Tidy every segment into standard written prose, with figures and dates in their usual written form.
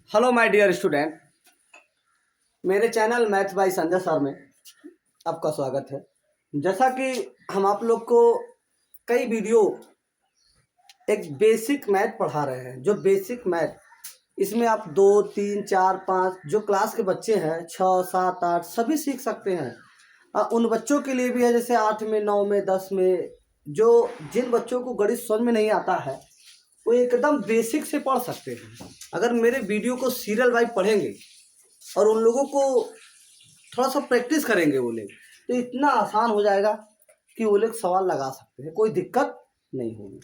Hello my dear student, मेरे channel maths by Sanjay sir में आपका स्वागत है। जैसा कि हम आप लोग को कई वीडियो एक बेसिक मैथ पढ़ा रहे हैं। जो बेसिक मैथ इसमें आप 2, 3, 4, 5 जो क्लास के बच्चे हैं 6, 7, 8 सभी सीख सकते हैं। उन बच्चों के लिए भी है जैसे 8 में, 9 में, 10 में, जो जिन बच्चों को गणित समझ में नहीं आता है वो एकदम बेसिक से पढ़ सकते हैं। अगर मेरे वीडियो को सीरियल वाइज पढ़ेंगे और उन लोगों को थोड़ा सा प्रैक्टिस करेंगे वो लोग, तो इतना आसान हो जाएगा कि वो लोग सवाल लगा सकते हैं, कोई दिक्कत नहीं होगी।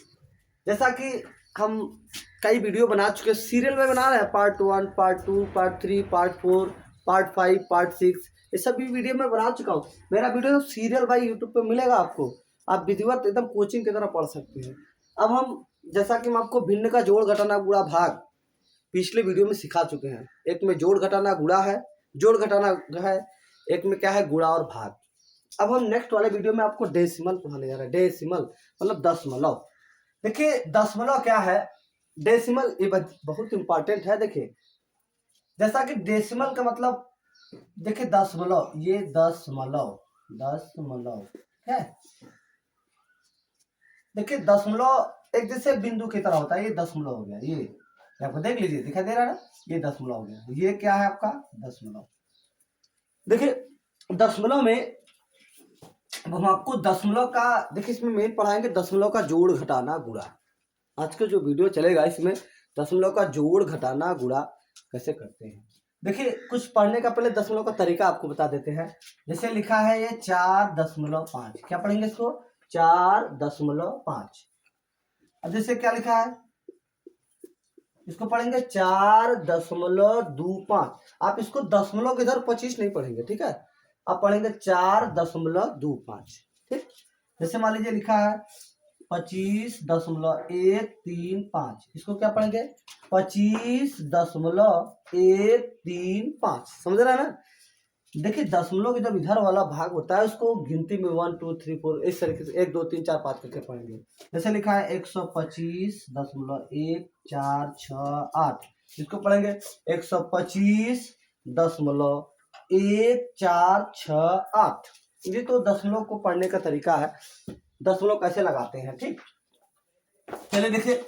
जैसा कि हम कई वीडियो बना चुके हैं, सीरियल में बना रहे हैं, part 1, part 2, part 3, part 4, part 5, part 6, ये सभी वीडियो में बना चुका हूँ। मेरा वीडियो सीरियल बाई यूट्यूब पे मिलेगा आपको, आप विधिवत एकदम कोचिंग की तरह पढ़ सकते हैं। अब हम जैसा कि हम आपको भिन्न का जोड़ घटाना गुणा भाग पिछले वीडियो में सिखा चुके हैं। एक में जोड़ घटाना गुणा है, जोड़ घटाना है, एक में क्या है गुणा और भाग। अब हम नेक्स्ट वाले वीडियो में आपको डेसिमल पढ़ाने जा रहे हैं। डेसिमल मतलब दशमलव। देखिए दशमलव क्या है, डेसिमल ये बहुत इंपॉर्टेंट है। देखिए जैसा कि डेसिमल का मतलब, देखिए दशमलव, ये दशमलव, दशमलव है। देखिए दशमलव एक जैसे बिंदु की तरह होता है, ये दशमलव हो गया। ये आपको देख लीजिए, दिखाई दे रहा है ना, ये दशमलव हो गया। ये क्या है आपका दशमलव। देखिए दशमलव में अब हम आपको दशमलव का, देखिए इसमें मेन पढ़ाएंगे दशमलव का जोड़ घटाना गुणा। आज का जो वीडियो चलेगा इसमें दशमलव का जोड़ घटाना गुणा कैसे करते हैं। देखिए कुछ पढ़ने का पहले दशमलव का तरीका आपको बता देते हैं। जैसे लिखा है ये 4.5, क्या पढ़ेंगे इसको 4.5। अब जैसे क्या लिखा है इसको पढ़ेंगे 4.25। आप इसको दशमलव के इधर 25 नहीं पढ़ेंगे, ठीक है, आप पढ़ेंगे 4.25। ठीक, जैसे मान लीजिए लिखा है 25.135, इसको क्या पढ़ेंगे 25.135। समझ रहे हैं ना। देखिए दशमलव के जब इधर वाला भाग होता है उसको गिनती में 1, 2, 3, 4 इस तरीके से 1, 2, 3, 4, 5 करके पढ़ेंगे। जैसे लिखा है 125.148, इसको पढ़ेंगे 125.148। ये तो दशमलव को पढ़ने का तरीका है, दशमलव कैसे लगाते हैं। ठीक, चलिए देखिए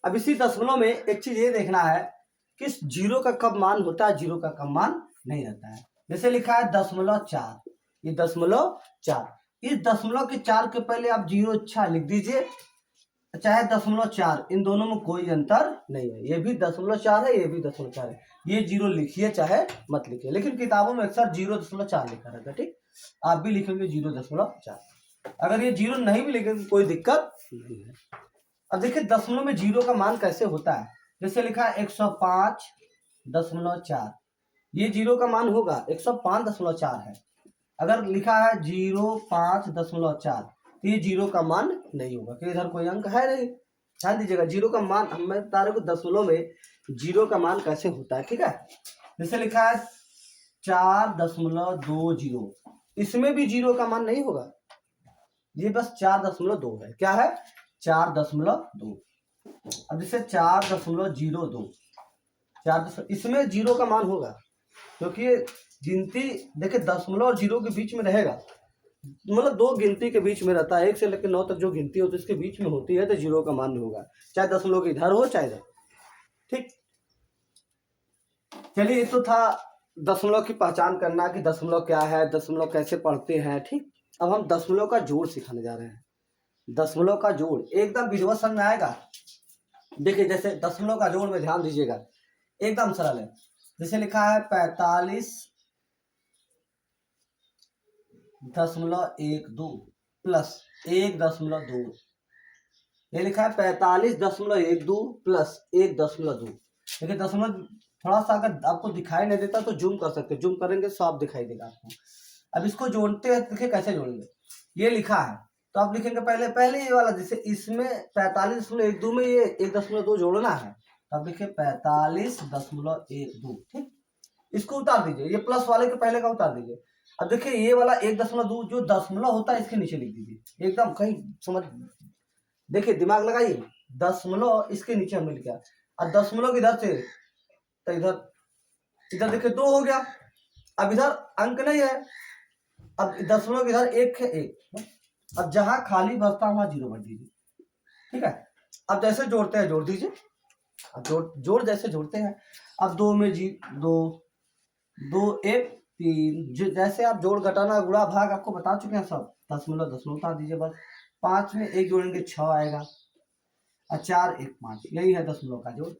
अब इसी दशमलव में एक चीज ये देखना है कि जीरो का कब मान होता है, जीरो का कब मान नहीं रहता है। जैसे लिखा है 0.4, ये 0.4, इस 0.4 के पहले आप 0 लिख दीजिए, चाहे 0.4, इन दोनों में कोई अंतर नहीं है। ये भी 0.4 है, ये भी 0.4 है। ये 0 लिखिए चाहे मत लिखिए, लेकिन किताबों में अक्सर 0.4 लिखा रहता है। ठीक, आप भी लिखेंगे 0.4। अगर ये 0 नहीं भी लिखेंगे कोई दिक्कत नहीं है। अब देखिए दशमलव में 0 का मान कैसे होता है। जैसे लिखा है 105.4, ये 0 का मान होगा 105.4 है। अगर लिखा है 05.4 तो ये 0 का मान नहीं होगा, क्योंकि इधर कोई अंक है नहीं। ध्यान दीजिएगा, 0 का मान हम बता रहे हैं दशमलव में 0 का मान कैसे होता है। ठीक है, जैसे लिखा है 4.20, इसमें भी 0 का मान नहीं होगा, ये बस 4.2 है। क्या है 4.2। अब जैसे 4.02, इसमें 0 का मान होगा, क्योंकि गिनती देखिए दशमलव और 0 के बीच में रहेगा, मतलब दो गिनती के बीच में रहता है। 1 से लेकर 9 तक जो गिनती होती है इसके बीच में होती है, तो 0 का मान होगा, चाहे दशमलव के इधर हो चाहे इधर। ठीक, चलिए ये तो था दशमलव की पहचान करना कि दशमलव क्या है, दशमलव कैसे पढ़ते हैं। ठीक, अब हम दशमलव का जोड़ सिखाने जा रहे हैं। दशमलव का जोड़ एकदम विधिवत समझ में आएगा। देखिए जैसे दशमलव का जोड़ में ध्यान दीजिएगा, एकदम सरल है। जैसे लिखा है 45.12 प्लस 1.2, ये लिखा है 45.12 प्लस 1.2। देखिए दशमलव थोड़ा सा अगर आपको दिखाई नहीं देता तो जूम कर सकते, जूम करेंगे तो आप दिखाई देगा आपको। अब इसको जोड़ते हैं, देखिए कैसे जोड़ेंगे। ये लिखा है तो आप लिखेंगे पहले पहले ये वाला, जैसे इसमें 45.12 में ये 1.2 जोड़ना है, तो आप लिखिए 45.12। ठीक, इसको उतार दीजिए, ये प्लस वाले के पहले का उतार दीजिए। अब देखिए ये वाला 1.2 जो दशमलव होता है इसके नीचे लिख दीजिए, एकदम कहीं समझ, देखिए दिमाग लगाइए, दशमलव इसके नीचे हमने लिखा और दशमलव इधर से तो इधर देखिए 2 हो गया। अब इधर अंक नहीं है, अब दशमलव इधर 1 है, 1। अब जहां खाली बचता वहां 0 भर दीजिए, ठीक है। अब जैसे जोड़ते हैं जोड़ दीजिए, अब जोड़ जैसे जोड़ते हैं। अब 2 में 2 2 1 3, जैसे आप जोड़ घटाना गुणा भाग आपको बता चुके हैं सब। दशमलव उतार दीजिए बस। 5 में 1 जोड़ेंगे 6 आएगा, और 4 1 5, यही है दशमलव का जोड़।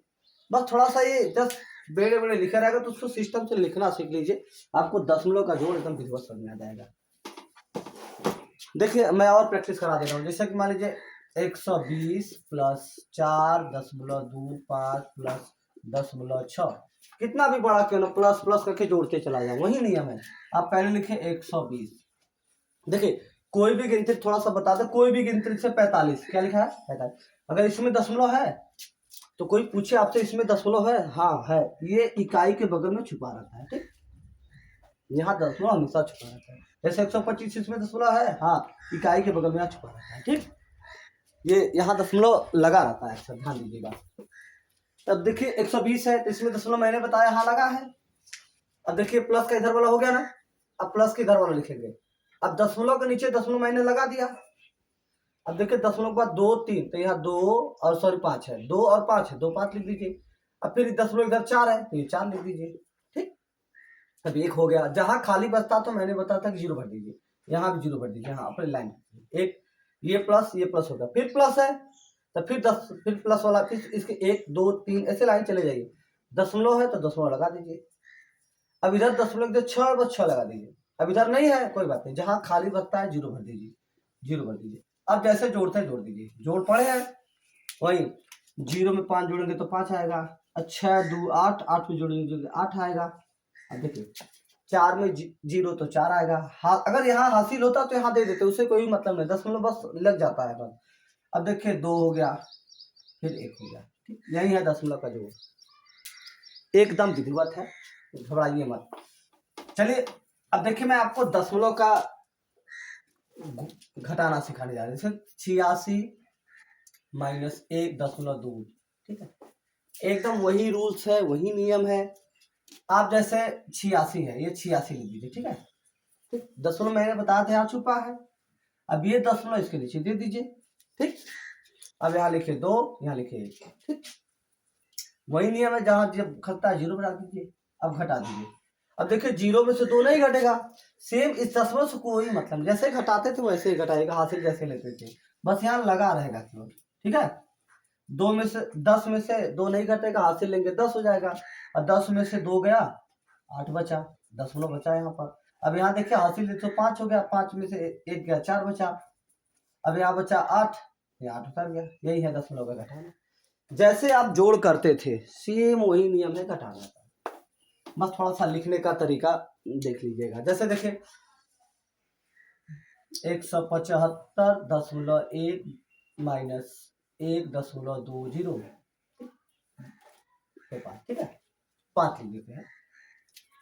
बस थोड़ा सा ये जस्ट बड़े बड़े लिखा रहेगा तो उसको सिस्टम से लिखना सीख लीजिए, आपको दशमलव का जोड़ एकदम विधिवत समझ में आ जाएगा। देखिए मैं और प्रैक्टिस करा दे रहा हूँ। जैसे कि मान लीजिए 120 प्लस 4.25 प्लस 10.6, कितना भी बड़ा क्यों ना प्लस प्लस करके जोड़ते चला जाए, वही नियम है। आप पहले लिखे 120। देखिए कोई भी गिनती थोड़ा सा बता दे, कोई भी गिनती से 45, क्या लिखा है 45। अगर इसमें दशमलव है तो कोई पूछे आपसे इसमें दशमलव है, हाँ है, ये इकाई के बगल में छुपा रहता है, ठीक। यहाँ दशमलव हमेशा छुपा रहता है। जैसे 125 इसमें दशमलव है, हाँ, इकाई के बगल में यहाँ छुपा रहता है, ठीक। ये यहाँ दशमलव लगा रहता है, सब ध्यान दीजिएगा। अब देखिए 120 है तो इसमें दशमलव मैंने बताया हाँ लगा है। अब देखिए प्लस का इधर वाला हो गया ना, अब प्लस के इधर वाला लिखेंगे। अब दशमलव के नीचे दशमलव मैंने लगा दिया। अब देखिए दशमलव के बाद 2 3, तो यहाँ 2 और सॉरी 5 है, 2 और 5 है, 2 5 लिख दीजिए। अब फिर दशमलव इधर 4 है तो ये 4 लिख दीजिए, ठीक। अब 1 हो गया। जहां खाली बचता तो मैंने बताया था कि 0 भर दीजिए, यहाँ भी 0 भर दीजिए, हाँ अपनी लाइन। एक ये प्लस हो गया, फिर प्लस है तो फिर 10, फिर प्लस वाला, फिर इसके 1 2 3 ऐसे लाइन चले जाइए। दशमलव है तो दशमलव लगा दीजिए। अब इधर दशमलव के 6 बस 6 लगा दीजिए। अब इधर नहीं है कोई बात नहीं, जहां खाली बचता है 0 भर दीजिए, 0 भर दीजिए। अब जैसे जोड़ते हैं जोड़ दीजिए, जोड़ पड़े हैं वही। 0 में 5 जोड़ेंगे तो 5 आएगा, 6 2 8, 8 में जोड़ेंगे 8 आएगा। अब देखिए 4 में 0 तो 4 आएगा। अगर यहाँ हासिल होता तो यहाँ दे देते, उससे कोई मतलब नहीं, दशमलव बस लग जाता है बस। अब देखिए 2 हो गया, फिर 1 हो गया, ठीक। यही है दशमलव का जोड़, एकदम विधिवत है, घबराइए मत। चलिए अब देखिए मैं आपको दशमलव का घटाना सिखाने जा रहे हैं। जैसे 86 माइनस 1.2, ठीक है। एकदम वही रूल्स है, वही नियम है। आप जैसे 86 है, ये 86 लिख दीजिए, ठीक है, ठीक। दशमलव मैंने बताया था यहाँ छुपा है। अब ये दशमलव इसके नीचे दे दीजिए, ठीक। अब यहाँ लिखे 2, यहाँ लिखे 1, ठीक। वही नियम है, जहां जब घटता है 0 बना दीजिए। अब घटा दीजिए। अब देखिए 0 में से 2 नहीं घटेगा, सेम इस दशमलव से कोई मतलब, जैसे घटाते थे वैसे ही घटाएगा, हासिल जैसे लेते थे, बस यहाँ लगा रहेगा केवल, ठीक है। 2 में से 10 में से 2 नहीं घटेगा, हासिल लेंगे 10 हो जाएगा। और 10 में से 2 गया, 8 बचा, दशमलव बचा यहाँ पर। अब यहाँ देखिए हासिल तो 5 हो गया, 5 में से 1 गया, 4 बचा। अब यहाँ बचा 8, ये 8 उतर गया। यही है दशमलव का घटाना। जैसे आप जोड़ करते थे सेम वही नियम है घटाना का, बस थोड़ा सा लिखने का तरीका देख लीजिएगा। जैसे देखिए 175.1 माइनस 1.20, ठीक है, 5 लिख देते हैं।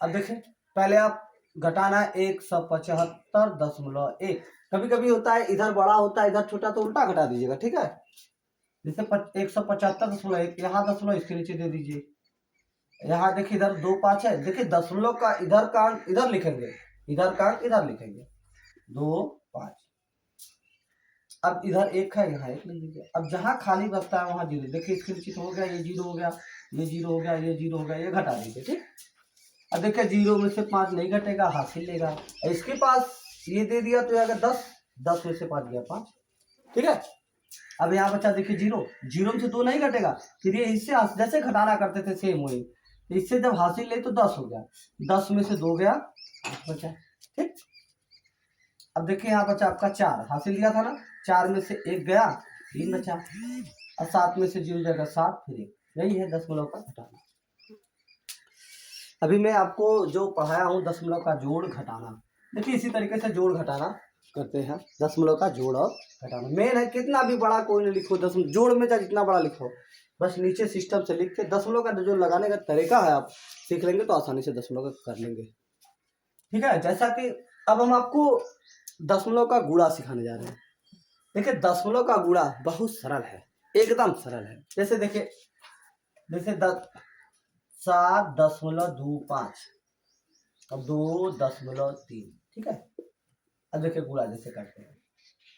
अब देखिए पहले आप घटाना है 175.1। कभी कभी होता है इधर बड़ा होता है इधर छोटा, तो उल्टा घटा दीजिएगा, ठीक है। जैसे 175.1, यहाँ दशमलव इसके नीचे दे दीजिए। यहाँ देखिए इधर 2 5 है, देखिए दशमलव का इधर का अंक इधर लिखेंगे, इधर का अंक इधर लिखेंगे, 2 5। अब इधर 1 है, यहाँ 1 लिख दीजिए। अब जहाँ खाली बचता है वहां 0, देखिए इसके नीचे हो गया, ये 0 हो गया, ये 0 हो गया, ये 0 हो गया, ये घटा दीजिए, ठीक। अब देखिए 0 में से 5 नहीं घटेगा, हासिल लेगा। इसके पास ये दे दिया तो अगर 10 में से 5 गया 5, ठीक है। अब यहाँ बचा देखिए 0 में से 2 नहीं घटेगा, फिर ये इससे जैसे घटाना करते थे सेम वही, इससे जब हासिल ले तो 10 हो गया, 10 में से 2 गया, 8 बचा, ठीक। अब देखिए यहाँ बचा आपका 4, हासिल दिया था ना, 4 में से 1 गया, 3 बचा, और 7 में से 0 जाएगा 7, फिर 1। यही है दशमलव का घटाना। अभी मैं आपको जो पढ़ाया हूँ दशमलव का जोड़ घटाना, देखिए इसी तरीके से जोड़ घटाना करते हैं। दशमलव का जोड़ और घटाना मेन है, कितना भी बड़ा कोई नहीं लिखो, दशमलव जोड़ में चाहे जितना बड़ा लिखो, बस नीचे सिस्टम से लिख के दशमलव का जो लगाने का तरीका है आप सीख लेंगे तो आसानी से दशमलव का कर लेंगे, ठीक है। जैसा कि अब हम आपको दशमलव का गुणा सिखाने जा रहे हैं। देखिए दशमलव का गुणा बहुत सरल है, एकदम सरल है। जैसे देखिए, जैसे 7.25 अब 2.3। ठीक है, अब देखिए गुणा जैसे करते हैं,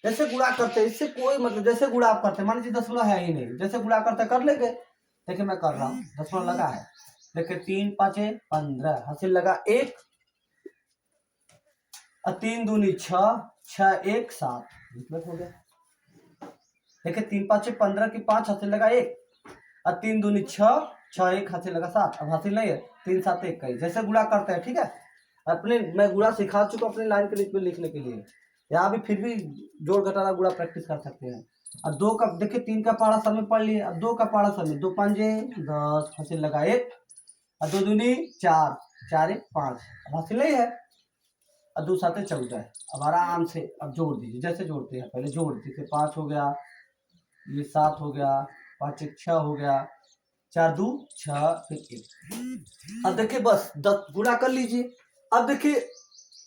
जैसे गुणा करते हैं, इससे कोई मतलब, जैसे गुणा आप करते हैं, मान लीजिए दशमलव है ही नहीं, जैसे गुणा करते कर लेंगे। देखिए मैं कर रहा हूँ, दशमलव लगा है, देखिए 3 5 15 हासिल लगा 1 और 3 दूनी 6 6 1 7 मतलब हो गया। देखिए 3 5 15 की 5 हासिल लगा 1 और 3 दूनी 6 6 1 हासिल लगा 7। अब हासिल नहीं है, 3 7 1 का जैसे गुणा करते हैं। ठीक है, अपने मैं गुणा सिखा चुका अपने लाइन के लिखने के लिए, यहाँ भी फिर भी जोड़ घटाना गुणा प्रैक्टिस कर सकते हैं। अब 2 का देखिए 3 का पारा सर में पढ़ लिए, अब 2 का पारा सर में 2 पंजे 10 हासिल लगा 1 और 2 दूनी 4 4 1 5 अब हासिल नहीं है, और 2 7 14। अब आराम से अब जोड़ दीजिए, जैसे जोड़ते हैं पहले जोड़ दीजिए। 5 हो गया, ये 7 हो गया, 5 1 6 हो गया, 4 2 6 फिर 1। अब देखिए बस 10 गुणा कर लीजिए। अब देखिए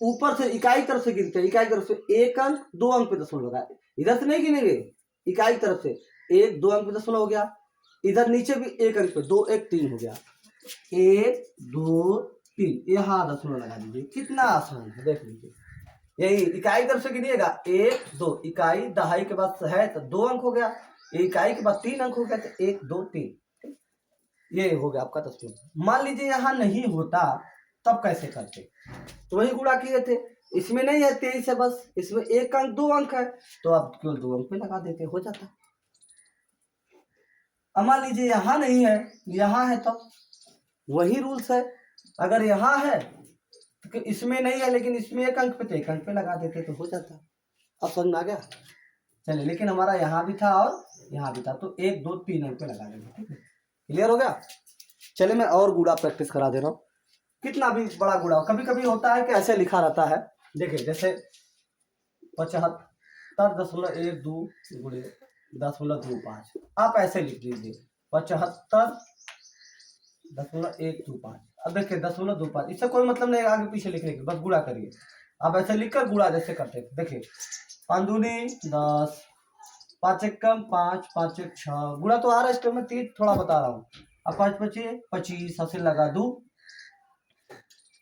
ऊपर से इकाई तरफ से गिनते हैं, इकाई तरफ से 1 अंक 2 अंक पे दशमलव लगा, इधर से नहीं गिनेंगे, इकाई तरफ से 1 2 अंक पे दशमलव हो गया, इधर नीचे भी 1 अंक पे 2 1 3 हो गया, 1 2 3 यहाँ दशमलव लगा दीजिए। कितना आसान है देख लीजिए, यही इकाई तरफ से गिनिएगा 1 2, इकाई दहाई के बाद है तो 2 अंक हो गया, इकाई के बाद 3 अंक हो गया तो 1 2 3, ये हो गया आपका दशमलव। मान लीजिए यहाँ नहीं होता तब कैसे करते, तो वही गुणा किए थे, इसमें नहीं है 23 है बस, इसमें 1 अंक 2 अंक है तो आप केवल 2 अंक पे लगा देते, हो जाता। अब मान लीजिए यहाँ नहीं है, यहाँ है तो वही रूल्स है, अगर यहाँ है तो इसमें नहीं है लेकिन इसमें 1 अंक पे तो 1 अंक पे लगा देते तो हो जाता। अब समझ में आ गया? चलिए, लेकिन हमारा यहाँ भी था और यहाँ भी था तो 1 2 3 अंक पे लगा देंगे। ठीक है, क्लियर हो गया? चलिए मैं और गुणा प्रैक्टिस करा दे रहा हूँ, कितना भी बड़ा गुणा हो। कभी कभी होता है कि ऐसे लिखा रहता है, देखिए जैसे 75.12 गुणे 0.25, आप ऐसे लिख लीजिए 75.125। अब देखिए 0.25, इससे कोई मतलब नहीं आगे पीछे लिखने की, बस गुणा करिए। आप ऐसे लिखकर गुणा जैसे करते थे, देखिए 5 दूनी 10 5 1 5 5 1 6 गुणा तो आ रहा है, इस टाइम में 3 थोड़ा बता रहा हूँ। अब 5 5 25 हासिल लगा 2,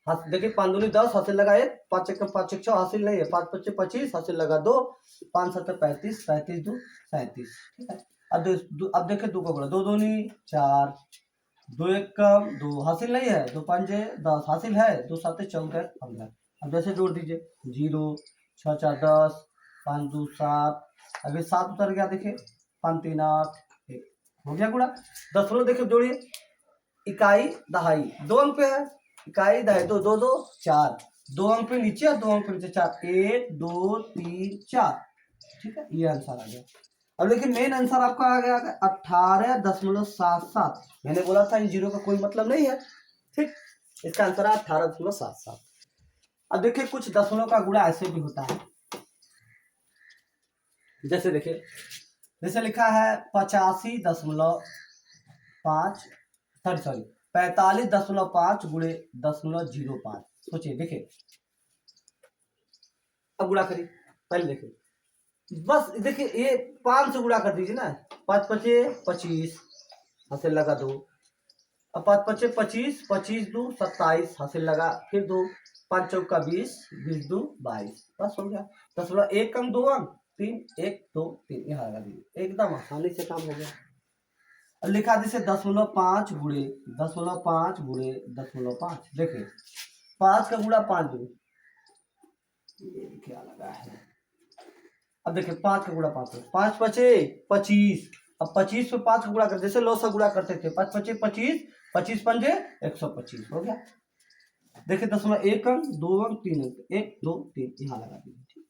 देखिए 5 दूनी 10 हासिल लगा 1 5 1 5 1 6 हासिल नहीं है, 5 5 25 हासिल लगा 2 5 7 35 35 2 37। ठीक है, अब देखिए 2 का गुणा 2 दूनी 4 2 1 2 हासिल नहीं है, 2 5 10 हासिल है, 2 7 14 15। अब जैसे जोड़ दीजिए 0 6 4 10 5 2 7, अभी 7 उतर गया, देखिए 5 3 8 1 हो गया गुणा। दशमलव देखिए जोड़िए, इकाई दहाई 2 अंक पे है, इकाई दहाई 2 2 2 4, 2 अंक पे नीचे और 2 अंक पे नीचे 4 1 2 3 4। ठीक है, ये आंसर आ गया। अब देखिए मेन आंसर आपका आ गया 18.77। मैंने बोला था इन जीरो का कोई मतलब नहीं है। ठीक, इसका आंसर है 18.77। अब देखिए कुछ दशमलव का गुणा ऐसे भी होता है, जैसे देखिए जैसे लिखा है 85.5 सॉरी 45.5 गुणे 0.05। सोचिए, देखिए अब गुणा करिए, पहले देखिए बस, देखिए ये 5 से गुणा कर दीजिए ना, 5 5 25 हासिल लगा 2, अब 5 5 25 25 2 27 हासिल लगा फिर 2, 5 चौका 20 20 2 22, बस हो गया। दशमलव 1 अंक 2 अंक 3 1 2 3 यहाँ लगा दीजिए, एकदम आसानी से काम हो गया। अब लिखा जैसे 0.5 गुणे 0.5 गुणे 0.5, देखिए 5 का गुणा 5 दूनी, ये क्या लगा है। अब देखिए 5 का गुणा 5 5 5 25, अब 25 पे 5 का गुणा करते, जैसे लो से गुणा करते थे, 5 5 25 25 पंजे 125 हो गया। देखिए 1 अंक 2 अंक 3 अंक 1 2 3 यहाँ लगा दीजिए।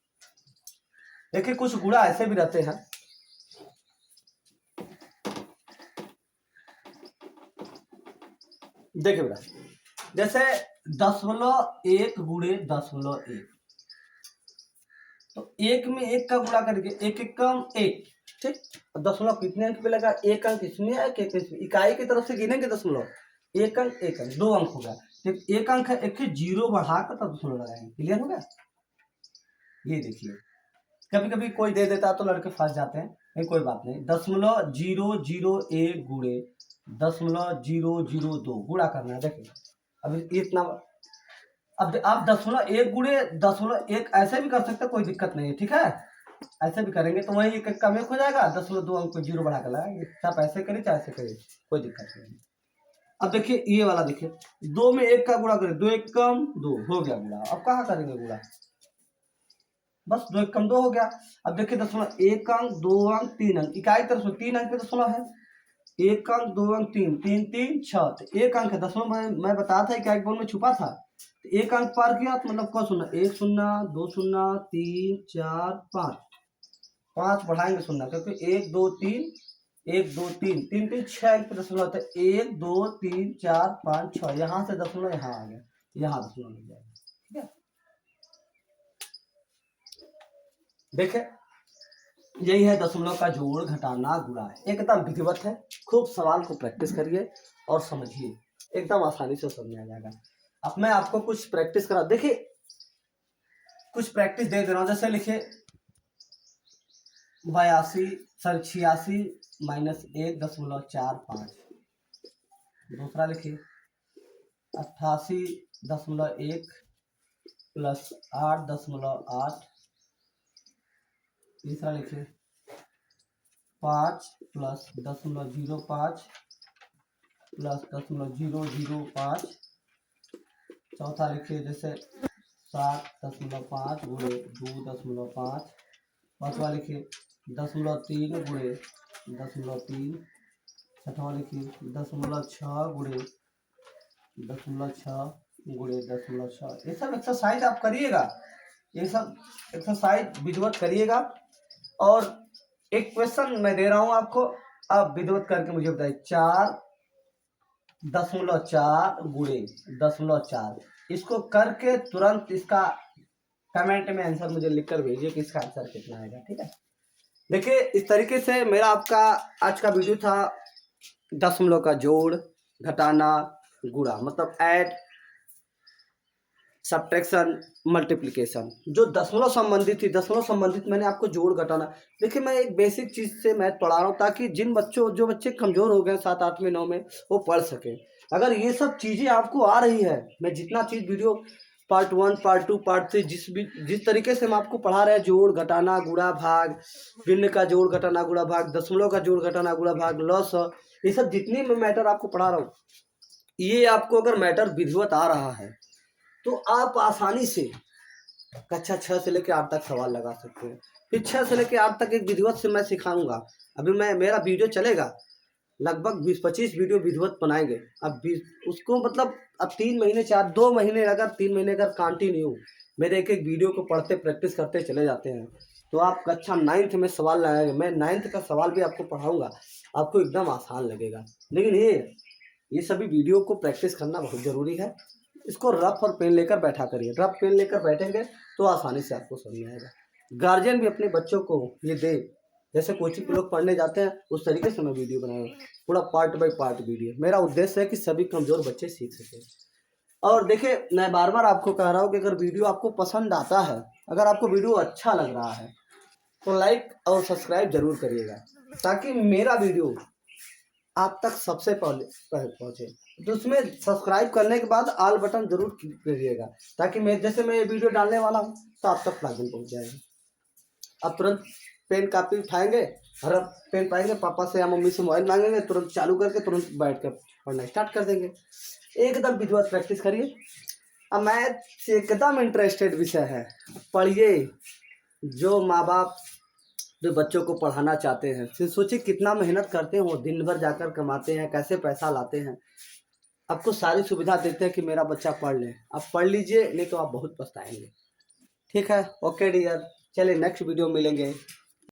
देखिए कुछ गुणा ऐसे भी रहते हैं, देखिए बेटा जैसे 0.1 गुणे 0.1, तो 1 में 1 का गुणा करके 1 1 कम 1। ठीक, दशमलव कितने अंक पे लगा, 1 अंक इसमें है, 1 इसमें, इकाई की तरफ से गिनेंगे दशमलव, 1 अंक 1 अंक 2 अंक हो गया। ठीक, 1 अंक है, एक जीरो बढ़ाकर तब दशमलव लगाएंगे। क्लियर हो गया? ये देखिए कभी कभी कोई दे देता है तो लड़के फंस जाते हैं, नहीं कोई बात नहीं। 0.001 गुणे 0.002 गुणा करना है। देखिए अभी इतना, अब आप 10.1 गुणे 10.1 ऐसे भी कर सकते हैं, कोई दिक्कत नहीं है, ठीक है। ऐसे भी करेंगे तो वही एक कम एक हो जाएगा, 10.2 अंक को 0 बढ़ा कर लगाएंगे, चाहे ऐसे करें चाहे ऐसे करें, कोई दिक्कत नहीं। अब देखिए ये वाला देखिए, 2 में 1 का गुणा करें, 2 1 कम 2 हो गया गुणा। अब कहाँ करेंगे गुणा, बस 2 1 कम 2 हो गया। अब देखिए 1 अंक 2 अंक 3 अंक, इकाई तरफ से 3 अंक पे दशमलव है, 1 अंक 2 अंक 3 3 3 6, तो 1 अंक है दशमलव, मैं बताया था इकाई बोल में छुपा था, तो 1 अंक पार किया तो मतलब कौन शून्य, 1 शून्य 2 शून्य 3 4 5, 5 बढ़ाएंगे शून्य, क्योंकि 1 2 3 1 2 3 3 3 6 अंक पे दशमलव होता है, 1 2 3 4 5 6, यहाँ से दशमलव यहाँ आ गया, यहाँ दशमलव मिल जाएगा, ठीक है। देखे यही है दशमलव का जोड़ घटाना गुणा, एकदम विधिवत है। खूब सवाल को प्रैक्टिस करिए और समझिए, एकदम आसानी से समझ आ जाएगा। अब मैं आपको कुछ प्रैक्टिस करा, देखिए कुछ प्रैक्टिस दे रहा हूं, जैसे लिखिए 86 माइनस 1.45, दूसरा लिखिए 88.1 प्लस 8.8, तीसरा लिखिए 5 प्लस 0.05 प्लस 0.005, चौथा लिखिए जैसे 7.5 गुणे 2.5, पाँचवा लिखिए 0.3 गुणे 0.3, छठवां लिखिए 0.6 गुणे 0.6 गुणे 0.6। ये सब एक्सरसाइज आप करिएगा, ये सब एक्सरसाइज विधिवत करिएगा। और एक क्वेश्चन मैं दे रहा हूं आपको, आप विधिवत करके मुझे बताइए, 4.4 गुणे 0.4, इसको करके तुरंत इसका कमेंट में आंसर मुझे लिखकर भेजिए कि इसका आंसर कितना आएगा, ठीक है। देखिए इस तरीके से मेरा आपका आज का वीडियो था, दशमलव का जोड़ घटाना गुणा, मतलब ऐड सब्ट्रैक्शन मल्टीप्लिकेशन, जो दशमलव संबंधित थी, दशमलव संबंधित मैंने आपको जोड़ घटाना। देखिए मैं एक बेसिक चीज़ से मैथ पढ़ा रहा हूँ, ताकि जो बच्चे कमज़ोर हो गए 7 8 में 9 में, वो पढ़ सके। अगर ये सब चीज़ें आपको आ रही है, मैं जितना चीज़ वीडियो पार्ट 1 पार्ट 2 पार्ट 3 जिस तरीके से हम आपको पढ़ा रहे हैं, जोड़ घटाना गुणा भाग, भिन्न का जोड़ घटाना गुणा भाग, दशमलव का जोड़ घटाना गुणा भाग, लॉस, ये सब जितनी मैं मैटर आपको पढ़ा रहा हूँ, ये आपको अगर मैटर विधिवत आ रहा है तो आप आसानी से कक्षा 6 से लेकर 8 तक सवाल लगा सकते हैं। फिर 6 से लेकर 8 तक एक विधिवत से मैं सिखाऊंगा। अभी मेरा वीडियो चलेगा, लगभग 20-25 वीडियो विधिवत बनाएंगे। अब उसको मतलब अब 3 महीने 2 महीने अगर 3 महीने अगर कंटिन्यू मेरे एक एक वीडियो को पढ़ते प्रैक्टिस करते चले जाते हैं, तो आप कक्षा 9th में सवाल लगाएंगे, मैं 9th का सवाल भी आपको पढ़ाऊँगा, आपको एकदम आसान लगेगा। लेकिन ये सभी वीडियो को प्रैक्टिस करना बहुत ज़रूरी है। इसको रफ और पेन लेकर बैठा करिए, रफ पेन लेकर बैठेंगे तो आसानी से आपको समझ में आएगा। गार्जियन भी अपने बच्चों को ये दे, जैसे कोचिंग के लोग पढ़ने जाते हैं उस तरीके से मैं वीडियो बनाऊंगा, पूरा पार्ट बाय पार्ट वीडियो। मेरा उद्देश्य है कि सभी कमज़ोर बच्चे सीख सकें। और देखिए मैं बार बार आपको कह रहा हूँ कि अगर वीडियो आपको पसंद आता है, अगर आपको वीडियो अच्छा लग रहा है, तो लाइक और सब्सक्राइब जरूर करिएगा, ताकि मेरा वीडियो आप तक सबसे पहले पहुँचे। तो उसमें सब्सक्राइब करने के बाद ऑल बटन जरूर क्लिक करिएगा, ताकि मैं ये वीडियो डालने वाला हूँ तो आप तक लाजमी पहुँच जाएगा। अब तुरंत पेन कापी उठाएंगे, हर पेन पाएंगे, पापा से या मम्मी से मोबाइल मांगेंगे, तुरंत चालू करके तुरंत बैठ कर पढ़ना स्टार्ट कर देंगे। एकदम विधिवत प्रैक्टिस करिए। अब मैथ एकदम इंटरेस्टेड विषय है, पढ़िए। जो माँ बाप जो बच्चों को पढ़ाना चाहते हैं, फिर सोचिए कितना मेहनत करते हैं, वो दिन भर जाकर कमाते हैं, कैसे पैसा लाते हैं, आपको सारी सुविधा देते हैं कि मेरा बच्चा पढ़ ले। आप पढ़ लीजिए, नहीं तो आप बहुत पछताएंगे। ठीक है, ओके डियर, चलिए नेक्स्ट वीडियो मिलेंगे।